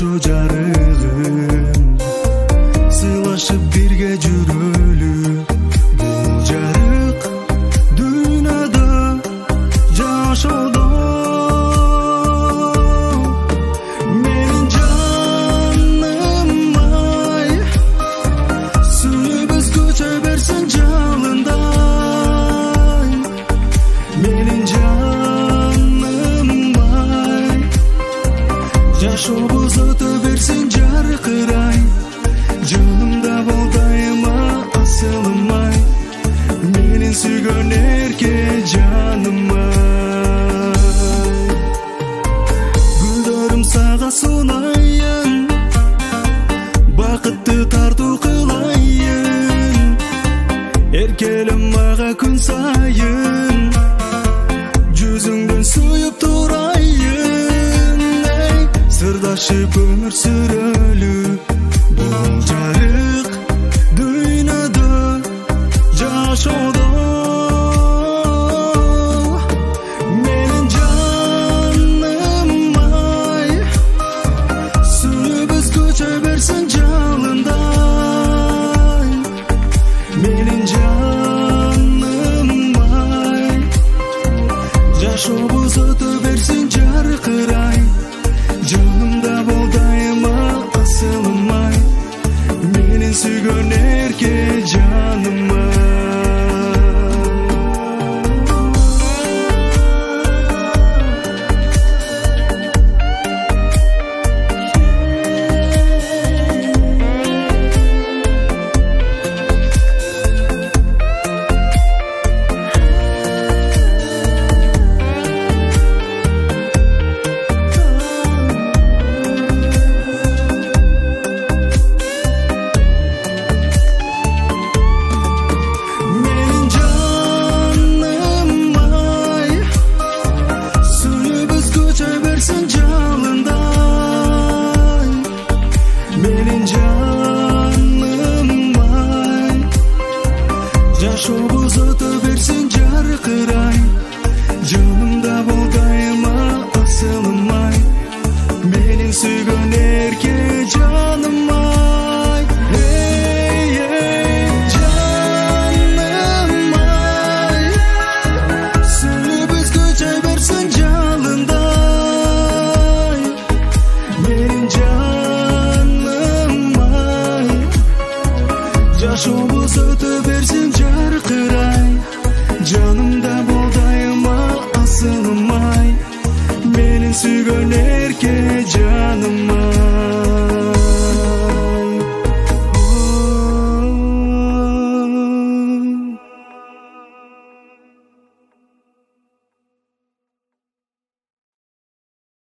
жашоо жарыгым сыйлашып бирге жүрөлү бул жарык дүйнөдө жашоодо менин жаным ай сүйүбүз көчө берсин жалындай менин жаным ай жашообуз өтө берсин жаркырай жанымда бол дайыма асылым ай менин сүйгөн эрке жаным ай гүлдөрүм сага сунайын бакытты тартуу кылайын эркелим мага күн сайын жүзүңдөн сүйүп турайын сырдашып өмүр сүрөлү бул жарык дүйнөдө жашоодо менин жаным ай сүйүбүз көчө берсин жалындай менин жаным ай жашообуз өтө берсин жаркырай жанымда бол дайыма асылым ай менин сүйгөн эрке жаным ай жашообуз өтө берсин жаркырай жанымда бол дайыма асылым ай менин сүйгөн эрке жаным ай жаным ай сүйүбүз көчө берсин жалындай менин жаным ай жашообуз өтө берсин жаркырай жанымда бол дайыма асылым ай менин сүйгөн